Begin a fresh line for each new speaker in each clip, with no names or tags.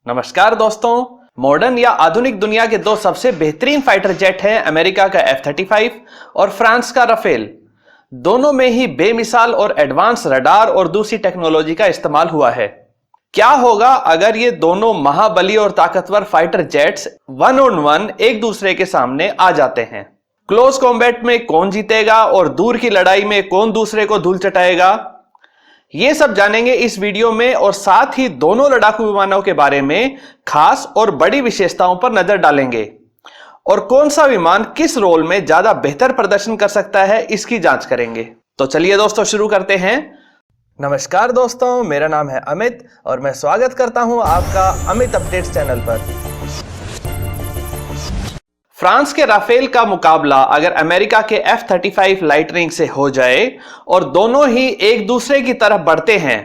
नमस्कार दोस्तों, मॉडर्न या आधुनिक दुनिया के दो सबसे बेहतरीन फाइटर जेट हैं अमेरिका का F-35 और फ्रांस का राफेल। दोनों में ही बेमिसाल और एडवांस रडार और दूसरी टेक्नोलॉजी का इस्तेमाल हुआ है। क्या होगा अगर ये दोनों महाबली और ताकतवर फाइटर जेट्स 1-on-1 एक दूसरे के सामने आ जाते हैं? क्लोज कॉम्बैट में कौन जीतेगा और दूर की लड़ाई में कौन दूसरे को धूल चटाएगा, ये सब जानेंगे इस वीडियो में। और साथ ही दोनों लड़ाकू विमानों के बारे में खास और बड़ी विशेषताओं पर नजर डालेंगे और कौन सा विमान किस रोल में ज्यादा बेहतर प्रदर्शन कर सकता है इसकी जांच करेंगे। तो चलिए दोस्तों शुरू करते हैं। नमस्कार दोस्तों, मेरा नाम है अमित और मैं स्वागत करता हूं आपका अमित अपडेट्स चैनल पर। फ्रांस के राफेल का मुकाबला अगर अमेरिका के F-35 लाइटनिंग से हो जाए और दोनों ही एक दूसरे की तरफ बढ़ते हैं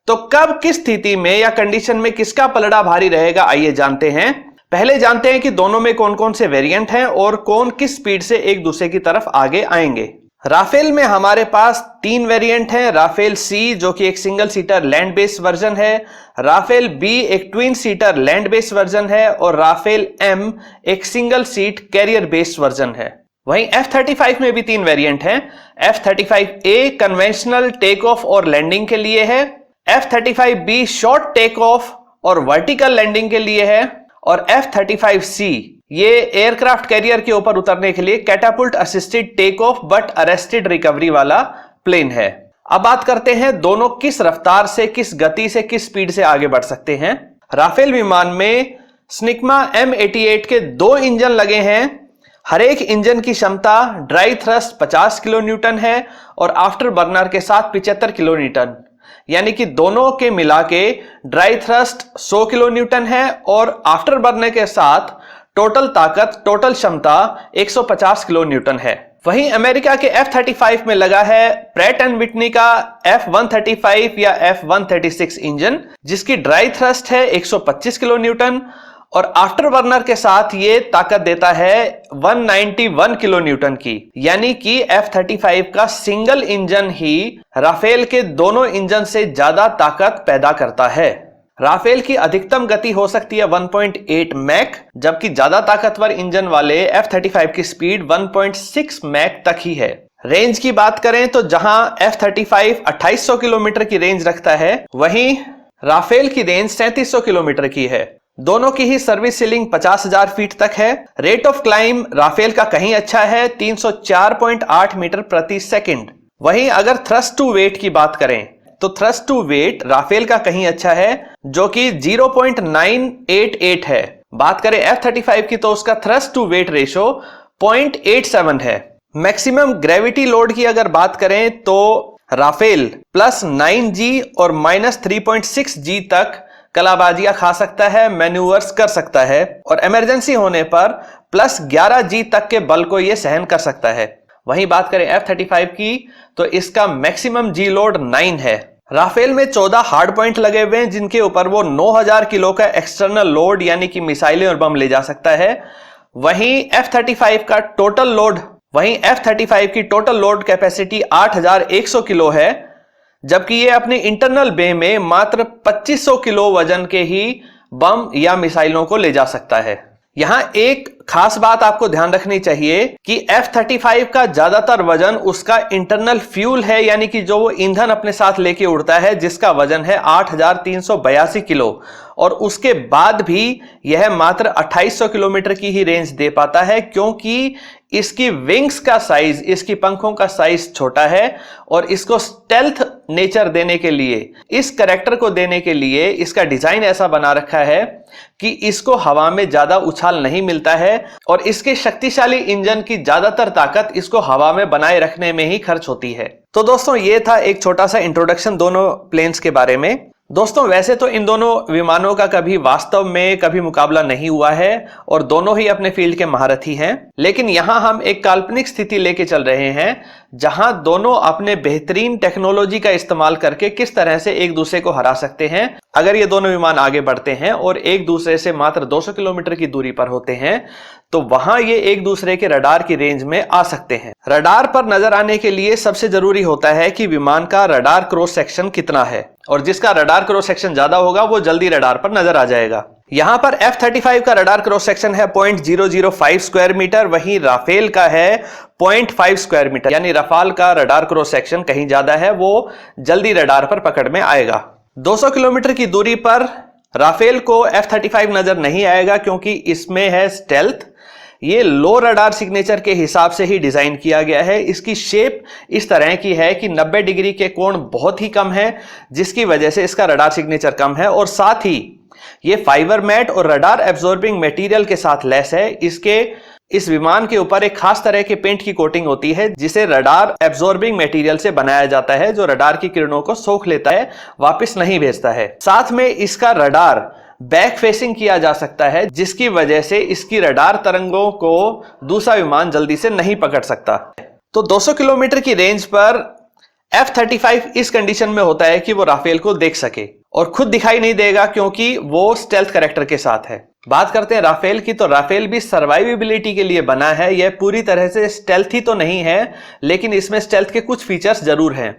तो कब, किस स्थिति में या कंडीशन में किसका पलड़ा भारी रहेगा, आइए जानते हैं। पहले जानते हैं कि दोनों में कौन कौन से वेरिएंट हैं और कौन किस स्पीड से एक दूसरे की तरफ आगे आएंगे। राफेल में हमारे पास 3 वेरिएंट हैं। राफेल सी जो कि एक single seater land based version है, राफेल बी एक twin seater land based version है और राफेल एम एक single seat career based version है। वहीं F-35 में भी 3 वेरिएंट हैं। F-35A कन्वेंशनल टेक ऑफ और लैंडिंग के लिए है, F-35B शॉर्ट टेक ऑफ और वर्टिकल लैंडिंग के लिए है और F-35C ये एयरक्राफ्ट कैरियर के ऊपर उतरने के लिए catapult assisted take off but arrested recovery वाला प्लेन है। अब बात करते हैं दोनों किस रफ्तार से, किस गति से, किस स्पीड से आगे बढ़ सकते हैं। राफेल विमान में स्निग्मा M88 के 2 इंजन लगे हैं। हर एक इंजन की क्षमता ड्राई थ्रस्ट 50 किलो न्यूटन है और आफ्टर बर्नर के साथ 75 किलो न्यूटन, यानी कि दोनों के मिला के ड्राई थ्रस्ट 100 किलो न्यूटन है और आफ्टर बर्नर के साथ टोटल ताकत, टोटल क्षमता 150 किलो न्यूटन है। वहीं अमेरिका के F-35 में लगा है प्रैट एंड विटनी का F-135 या F-136 इंजन, जिसकी ड्राई थ्रस्ट है 125 किलो न्यूटन और आफ्टर बर्नर के साथ ये ताकत देता है 191 किलो न्यूटन की, यानी कि F-35 का सिंगल इंजन ही राफेल के दोनों इंजन से ज्यादा ताकत पैदा करता है। राफेल की अधिकतम गति हो सकती है 1.8 मैक, जबकि ज्यादा ताकतवर इंजन वाले F-35 की स्पीड 1.6 मैक तक ही है। रेंज की बात करें तो जहां F-35 2800 किलोमीटर की रेंज रखता है, वहीं राफेल की रेंज 3700 किलोमीटर की है। दोनों की ही सर्विस सीलिंग 50,000 फीट तक है। रेट ऑफ क्लाइम राफेल का कहीं अच्छा है 304.8 मीटर प्रति सेकंड। वहीं अगर थ्रस्ट टू वेट की बात करें तो थ्रस्ट टू वेट राफेल का कहीं अच्छा है जो कि 0.988 है। बात करें F-35 की तो उसका थ्रस्ट टू वेट रेशो 0.87 है। मैक्सिमम ग्रेविटी लोड की अगर बात करें तो राफेल +9G और -3.6G तक कलाबाजियां खा सकता है, मैन्यूवर्स कर सकता है और इमरजेंसी होने पर +11G तक के बल को यह सहन कर सकता है। वहीं बात करें F-35 की तो इसका मैक्सिमम G लोड 9 है। राफेल में 14 हार्ड पॉइंट लगे हुए हैं जिनके ऊपर वो 9000 किलो का एक्सटर्नल लोड यानी कि मिसाइलें और बम ले जा सकता है। वहीं F-35 की टोटल लोड कैपेसिटी 8100 किलो है, जबकि ये अपने इंटरनल बे में मात्र 2500 किलो वजन के ही बम या मिसाइलों को ले जा सकता है। यहां एक खास बात आपको ध्यान रखनी चाहिए कि F-35 का ज्यादातर वजन उसका इंटरनल फ्यूल है, यानी कि जो वो ईंधन अपने साथ लेके उड़ता है, जिसका वजन है 8382 किलो और उसके बाद भी यह मात्र 2800 किलोमीटर की ही रेंज दे पाता है, क्योंकि इसकी विंग्स का साइज, इसकी पंखों का साइज छोटा है और इसको स्टेल्थ नेचर देने के लिए, इस कैरेक्टर को देने के लिए इसका डिजाइन ऐसा बना रखा है कि इसको हवा में ज्यादा उछाल नहीं मिलता है और इसके शक्तिशाली इंजन की ज्यादातर ताकत इसको हवा में बनाए रखने में ही खर्च होती है। तो दोस्तों ये था एक छोटा सा इंट्रोडक्शन दोनों प्लेन्स के बारे में। दोस्तों वैसे तो इन दोनों विमानों का कभी वास्तव में कभी मुकाबला नहीं हुआ है और दोनों ही अपने फील्ड के महारथी हैं, लेकिन यहां हम एक काल्पनिक स्थिति लेके चल रहे हैं जहां दोनों अपने बेहतरीन टेक्नोलॉजी का इस्तेमाल करके किस तरह से एक दूसरे को हरा सकते हैं। अगर ये दोनों विमान आगे बढ़ते हैं और एक दूसरे से मात्र 200 किलोमीटर की दूरी पर होते हैं तो वहां ये एक दूसरे के रडार की रेंज में आ सकते हैं। रडार पर नजर आने के लिए सबसे जरूरी होता है कि विमान का रडार क्रॉस सेक्शन कितना है, और जिसका रडार क्रॉस सेक्शन ज्यादा होगा वो जल्दी रडार पर नजर आ जाएगा। यहां पर F-35 का रडार क्रॉस सेक्शन है 0.005 स्क्वायर मीटर, वहीं राफेल का है 0.5 स्क्वायर मीटर, यानी रफाल का रडार क्रॉस सेक्शन कहीं ज्यादा है, वो जल्दी रडार पर पकड़ में आएगा। 200 किलोमीटर की दूरी पर राफेल को F-35 नजर नहीं आएगा क्योंकि इसमें है स्टेल्थ। ये लो रडार सिग्नेचर के हिसाब से ही डिजाइन किया गया है। इसकी शेप इस तरह की है कि 90 डिग्री के कोण बहुत ही कम है, जिसकी वजह से इसका रडार सिग्नेचर कम है, और साथ ही ये फाइबर मैट और रडार एब्जॉर्बिंग मटेरियल के साथ लैस है। इस विमान के ऊपर एक खास तरह के पेंट की कोटिंग होती है जिसे रडार एब्जॉर्बिंग मटेरियल से बनाया जाता है, जो रडार की किरणों को सोख लेता है, वापस नहीं भेजता है। साथ में इसका रडार बैक फेसिंग किया जा सकता है, जिसकी वजह से इसकी रडार तरंगों को दूसरा विमान जल्दी से नहीं पकड़ सकता। तो 200 किलोमीटर की रेंज पर F-35 इस कंडीशन में होता है कि वो राफेल को देख सके, और खुद दिखाई नहीं देगा क्योंकि वो स्टेल्थ कैरेक्टर के साथ है। बात करते हैं राफेल की, तो राफेल भी सर्वाइवेबिलिटी के लिए बना है। यह पूरी तरह से स्टेल्थी तो नहीं है, लेकिन इसमें स्टेल्थ के कुछ फीचर्स जरूर हैं।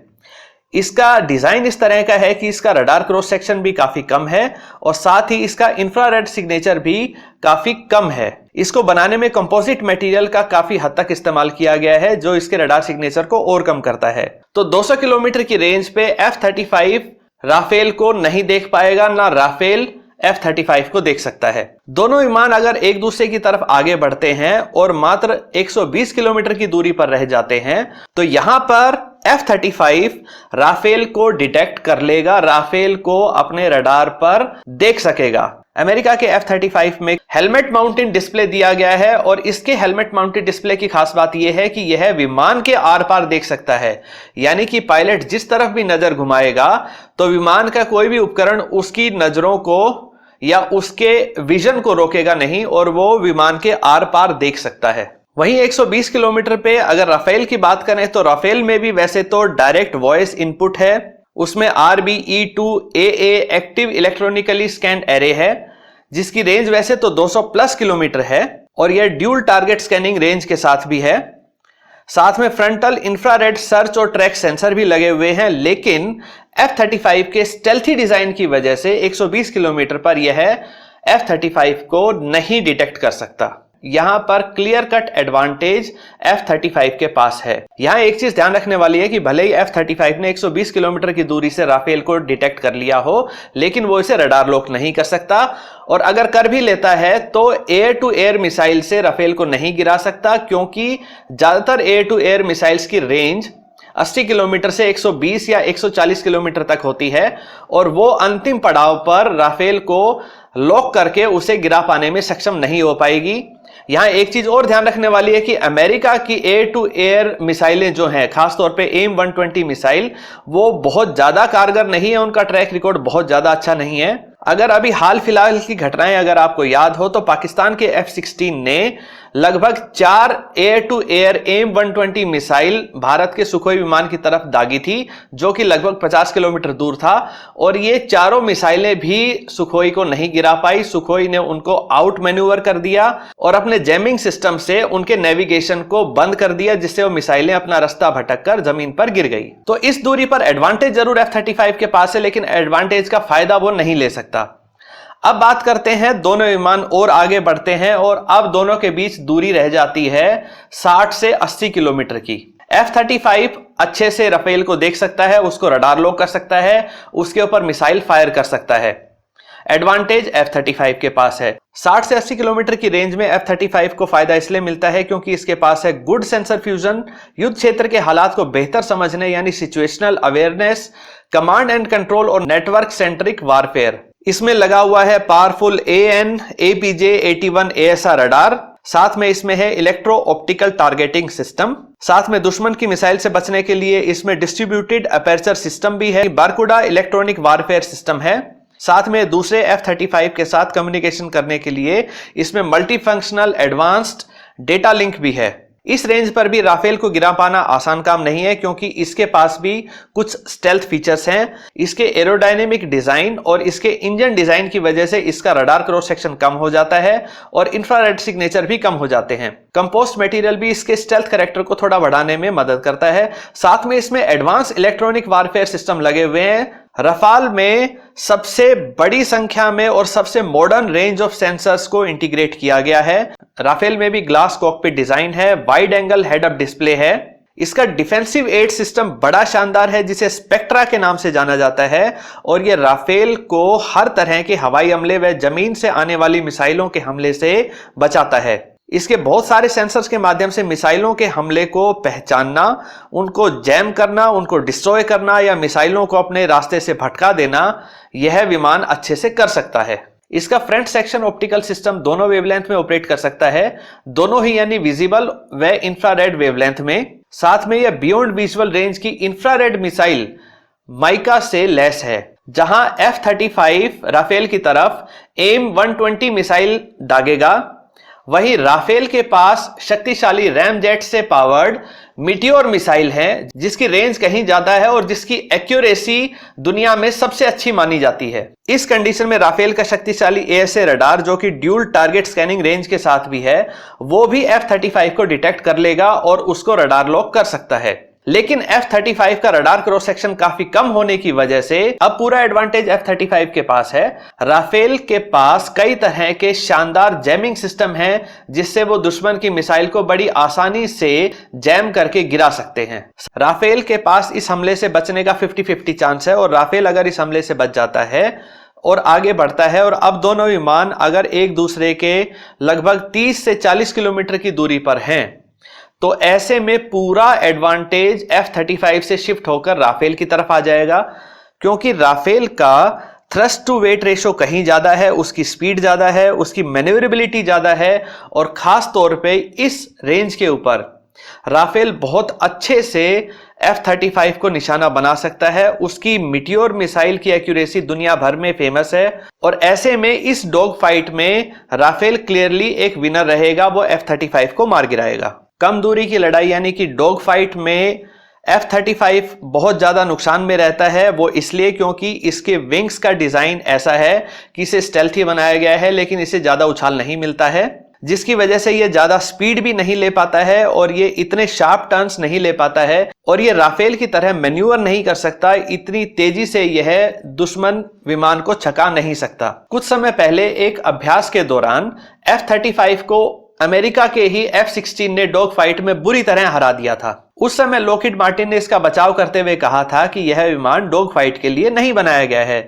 इसका डिजाइन इस तरह का है कि इसका रडार क्रॉस सेक्शन भी काफी कम है, और साथ ही इसका इंफ्रारेड सिग्नेचर भी काफी कम है। इसको बनाने में कंपोजिट मटेरियल का काफी हद तक इस्तेमाल किया गया है, जो इसके रडार सिग्नेचर को और कम करता है। तो 200 किलोमीटर की रेंज पे F-35 राफेल को नहीं देख पाएगा, ना राफेल F-35 को देख सकता है। दोनों विमान अगर एक दूसरे की तरफ आगे बढ़ते हैं और मात्र 120 किलोमीटर की दूरी पर रह जाते हैं तो यहां पर F-35 राफेल को डिटेक्ट कर लेगा, राफेल को अपने रडार पर देख सकेगा। अमेरिका के F-35 में हेलमेट माउंटेड डिस्प्ले दिया गया है, और इसके हेलमेट माउंटेड डिस्प्ले की खास बात यह है कि यह विमान के आर पार देख सकता है, यानी कि पायलट जिस तरफ भी नजर घुमाएगा तो विमान का कोई भी उपकरण उसकी नजरों को या उसके विजन को रोकेगा नहीं, और वो विमान के आर पार देख सकता है। वहीं 120 किलोमीटर पे अगर राफेल की बात करें तो राफेल में भी वैसे तो डायरेक्ट वॉइस इनपुट है, उसमें RBE2AA active electronically scanned array है, जिसकी रेंज वैसे तो 200 प्लस किलोमीटर है, और यह ड्यूल टारगेट स्कैनिंग रेंज के साथ भी है। साथ में फ्रंटल इंफ्रारेड सर्च और ट्रैक सेंसर भी लगे हुए हैं, लेकिन F-35 के स्टेल्थी डिजाइन की वजह से 120 किलोमीटर पर यह F-35 को नहीं डिटेक्ट कर सकता। यहां पर क्लियर कट एडवांटेज F-35 के पास है। यहां एक चीज ध्यान रखने वाली है कि भले ही F-35 ने 120 किलोमीटर की दूरी से राफेल को डिटेक्ट कर लिया हो, लेकिन वो इसे रडार लॉक नहीं कर सकता, और अगर कर भी लेता है तो एयर टू एयर मिसाइल से राफेल को नहीं गिरा सकता, क्योंकि ज्यादातर एयर टू एयर मिसाइल्स की रेंज 80 किलोमीटर से 120 या 140 किलोमीटर तक होती है, और वो अंतिम पड़ाव पर राफेल को लॉक करके उसे गिरा पाने में सक्षम नहीं हो पाएगी। यहां एक चीज और ध्यान रखने वाली है कि अमेरिका की एयर टू एयर मिसाइलें जो हैं, खासतौर पे AIM-120 मिसाइल, वो बहुत ज्यादा कारगर नहीं है, उनका ट्रैक रिकॉर्ड बहुत ज्यादा अच्छा नहीं है। अगर अभी हाल फिलहाल की घटनाएं अगर आपको याद हो तो पाकिस्तान के F-16 ने लगभग 4 air to air AIM-120 missile Bharat के सुखोई विमान की तरफ दागी थी, जो कि लगभग 50 किलोमीटर दूर था, और ये चारों मिसाइलें भी सुखोई को नहीं गिरा पाई। सुखोई ने उनको आउट मैन्यूवर कर दिया और अपने जैमिंग सिस्टम से उनके नेविगेशन को बंद कर दिया, जिससे वो मिसाइलें अपना रास्ता भटककर जमीन पर गिर गई। तो इस दूरी पर एडवांटेज जरूर F-35 के पास है, लेकिन एडवांटेज का फायदा वो नहीं ले सकता। अब बात करते हैं, दोनों विमान और आगे बढ़ते हैं और अब दोनों के बीच दूरी रह जाती है 60 से 80 किलोमीटर की। F-35 अच्छे से राफेल को देख सकता है, उसको रडार लॉक कर सकता है, उसके ऊपर मिसाइल फायर कर सकता है। एडवांटेज F-35 के पास है। 60 से 80 किलोमीटर की रेंज में F-35 को फायदा इसलिए मिलता है क्योंकि इसके पास है गुड सेंसर फ्यूजन, युद्ध क्षेत्र के हालात को बेहतर समझने यानी situational awareness, command and control और नेटवर्क सेंट्रिक वारफेयर। इसमें लगा हुआ है powerful AN APJ-81 ASR radar, साथ में इसमें है इलेक्ट्रो ऑप्टिकल टारगेटिंग सिस्टम, साथ में दुश्मन की मिसाइल से बचने के लिए इसमें डिस्ट्रीब्यूटेड अपर्चर सिस्टम भी है, बारकोडा इलेक्ट्रॉनिक वारफेयर सिस्टम है, साथ में दूसरे F-35 के साथ कम्युनिकेशन करने के लिए इसमें multi functional advanced data link भी है। इस रेंज पर भी राफेल को गिरा पाना आसान काम नहीं है, क्योंकि इसके पास भी कुछ स्टेल्थ फीचर्स हैं। इसके एरोडायनेमिक डिजाइन और इसके इंजन डिजाइन की वजह से इसका रडार क्रॉस सेक्शन कम हो जाता है और इंफ्रारेड सिग्नेचर भी कम हो जाते हैं। कंपोस्ट मटेरियल भी इसके स्टेल्थ कैरेक्टर को थोड़ा बढ़ाने में मदद करता है। साथ में इसमें एडवांस इलेक्ट्रॉनिक वारफेयर सिस्टम लगे हुए हैं। रफाल में सबसे बड़ी संख्या में और सबसे मॉडर्न रेंज ऑफ सेंसर्स को इंटीग्रेट किया गया है। राफेल में भी ग्लास कॉकपिट डिजाइन है, wide angle head up display है। इसका डिफेंसिव एड सिस्टम बड़ा शानदार है, जिसे स्पेक्ट्रा के नाम से जाना जाता है, और यह राफेल को हर तरह के हवाई हमले व जमीन से आने वाली मिसाइलों के हमले से बचाता है। इसके बहुत सारे सेंसर्स के माध्यम से मिसाइलों के हमले को पहचानना, उनको जैम करना, उनको डिस्ट्रॉय करना या मिसाइलों को अपने रास्ते से भटका देना, यह विमान अच्छे से कर सकता है। इसका फ्रंट सेक्शन ऑप्टिकल सिस्टम दोनों वेवलेंथ में ऑपरेट कर सकता है, दोनों ही यानी विजिबल व इंफ्रारेड वेवलेंथ में। साथ में यह बियॉन्ड विजुअल रेंज की इंफ्रारेड मिसाइल माइका से लैस है। जहां F-35 राफेल की तरफ AIM-120 मिसाइल दागेगा, वहीं राफेल के पास शक्तिशाली रैमजेट से पावर्ड मीटियोर मिसाइल है, जिसकी रेंज कहीं ज्यादा है और जिसकी एक्यूरेसी दुनिया में सबसे अच्छी मानी जाती है। इस कंडीशन में राफेल का शक्तिशाली ASA रडार, जो कि ड्यूल टारगेट स्कैनिंग रेंज के साथ भी है, वो भी F-35 को डिटेक्ट कर लेगा और उसको रडार लॉक कर सकता है। लेकिन F-35 का रडार क्रॉस सेक्शन काफी कम होने की वजह से अब पूरा एडवांटेज F-35 के पास है। राफेल के पास कई तरह के शानदार जैमिंग सिस्टम हैं, जिससे वो दुश्मन की मिसाइल को बड़ी आसानी से जैम करके गिरा सकते हैं। राफेल के पास इस हमले से बचने का 50-50 चांस है, और राफेल अगर इस हमले से बच जाता है और आगे बढ़ता है, और अब दोनों विमान अगर एक दूसरे के लगभग 30 से 40 किलोमीटर की दूरी पर हैं, तो ऐसे में पूरा एडवांटेज F-35 से शिफ्ट होकर राफेल की तरफ आ जाएगा, क्योंकि राफेल का थ्रस्ट टू वेट रेशो कहीं ज्यादा है, उसकी स्पीड ज्यादा है, उसकी मैन्यूवरेबिलिटी ज्यादा है, और खास तौर पे इस रेंज के ऊपर राफेल बहुत अच्छे से F-35 को निशाना बना सकता है। उसकी मीटियोर मिसाइल की एक्यूरेसी दुनिया भर में फेमस है, और ऐसे में इस डॉग फाइट में राफेल क्लियरली एक विनर रहेगा, वो F-35 को मार गिराएगा। कम दूरी की लड़ाई यानी कि डॉग फाइट में F-35 बहुत ज्यादा नुकसान में रहता है। वो इसलिए क्योंकि इसके विंग्स का डिजाइन ऐसा है कि इसे स्टेल्थी बनाया गया है, लेकिन इसे ज्यादा उछाल नहीं मिलता है, जिसकी वजह से ये ज्यादा स्पीड भी नहीं ले पाता है और ये इतने शार्प टर्न्स नहीं ले पाता है, और ये राफेल की तरह मैन्यूवर नहीं कर सकता। इतनी तेजी से यह दुश्मन विमान को छका नहीं सकता। कुछ समय पहले एक अभ्यास के दौरान F-35 को अमेरिका के ही F-16 ने डॉग फाइट में बुरी तरह हरा दिया था। उस समय लॉकहीड मार्टिन ने इसका बचाव करते हुए कहा था कि यह विमान डॉग फाइट के लिए नहीं बनाया गया है।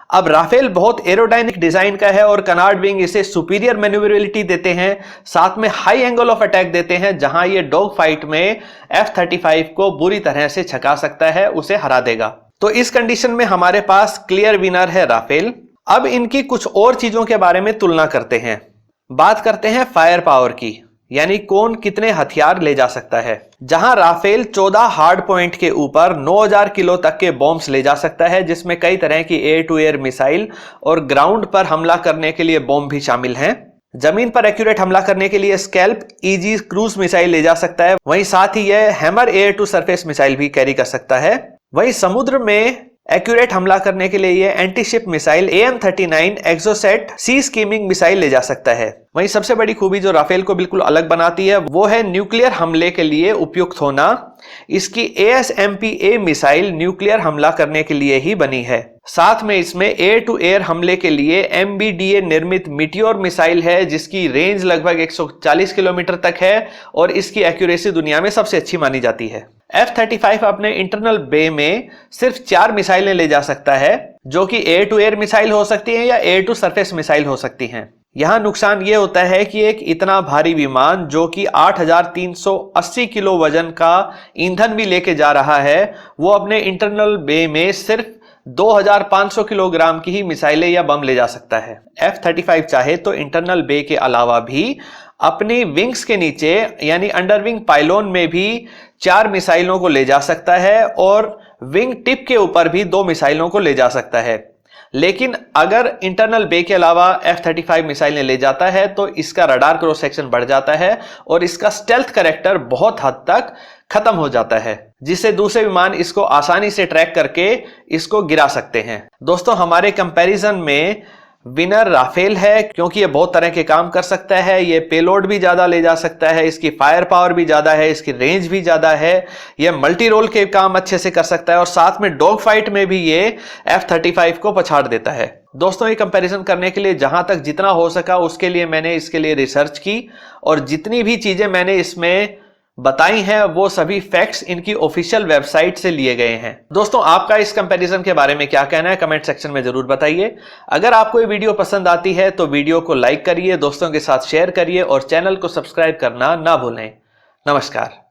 अब राफेल बहुत एरोडायनेमिक डिजाइन का है और कनार्ड विंग इसे सुपीरियर मैन्यूवरेबिलिटी देते हैं, साथ में हाई एंगल ऑफ अटैक देते हैं, जहां ये डॉग फाइट में F-35 को बुरी तरह से छका सकता है, उसे हरा देगा। तो इस कंडीशन में हमारे पास क्लियर विनर है राफेल। अब इनकी कुछ और चीजों के बारे में तुलना करते हैं। बात करते हैं फायर पावर की, यानी कौन कितने हथियार ले जा सकता है। जहां राफेल 14 हार्ड पॉइंट के ऊपर 9000 किलो तक के बॉम्ब्स ले जा सकता है, जिसमें कई तरह की एयर टू एयर मिसाइल और ग्राउंड पर हमला करने के लिए बॉम्ब भी शामिल हैं। जमीन पर एक्यूरेट हमला करने के लिए स्कैल्प ईजी क्रूज मिसाइल ले जा सकता है, वहीं साथ ही यह Hammer air to surface missile भी कैरी कर सकता है। वहीं समुद्र में एक्यूरेट हमला करने के लिए ये anti ship missile AIM-39 Exocet sea skimming missile ले जा सकता है। वहीं सबसे बड़ी खूबी जो राफेल को बिल्कुल अलग बनाती है वो है न्यूक्लियर हमले के लिए उपयुक्त होना। इसकी ASMPA मिसाइल न्यूक्लियर हमला करने के लिए ही बनी है। साथ में इसमें एयर टू एयर हमले के लिए MBDA निर्मित मीटियोर मिसाइल है, जिसकी रेंज लगभग 140 किलोमीटर तक है और इसकी एक्यूरेसी दुनिया में सबसे अच्छी मानी जाती है। F-35 अपने इंटरनल बे में सिर्फ 4 मिसाइलें ले जा सकता है, जो कि एयर टू एयर मिसाइल हो सकती हैं या एयर टू सरफेस मिसाइल हो सकती हैं। यहां नुकसान यह होता है कि एक इतना भारी विमान जो कि 8380 किलो वजन का ईंधन भी लेके जा रहा है, वो अपने इंटरनल बे में सिर्फ 2500 किलोग्राम की ही मिसाइलें या बम ले जा सकता है। F-35 चाहे तो इंटरनल बे के अलावा भी अपनी विंग्स के नीचे यानी अंडरविंग पाइलोन में भी 4 मिसाइलों को ले जा सकता है और विंग टिप के ऊपर भी 2 मिसाइलों को ले जा सकता है। लेकिन अगर इंटरनल बे के अलावा F-35 मिसाइल ने ले जाता है तो इसका रडार क्रॉस सेक्शन बढ़ जाता है और इसका स्टेल्थ कैरेक्टर बहुत हद तक खत्म हो जाता है, जिससे दूसरे विमान इसको आसानी से ट्रैक करके इसको गिरा सकते हैं। दोस्तों, हमारे कंपैरिजन में विनर राफेल है, क्योंकि ये बहुत तरह के काम कर सकता है। ये पेलोड भी ज्यादा ले जा सकता है, इसकी फायर पावर भी ज्यादा है, इसकी रेंज भी ज्यादा है, ये मल्टी रोल के काम अच्छे से कर सकता है और साथ में डॉग फाइट में भी ये F-35 को पछाड़ देता है। दोस्तों, ये कंपैरिजन करने के लिए जहां तक जितना हो सका उसके लिए मैंने इसके लिए रिसर्च की और जितनी भी चीजें मैंने इसमें बताई हैं वो सभी फैक्ट्स इनकी ऑफिशियल वेबसाइट से लिए गए हैं। दोस्तों, आपका इस कंपैरिजन के बारे में क्या कहना है कमेंट सेक्शन में जरूर बताइए। अगर आपको ये वीडियो पसंद आती है तो वीडियो को लाइक करिए, दोस्तों के साथ शेयर करिए और चैनल को सब्सक्राइब करना ना भूलें। नमस्कार।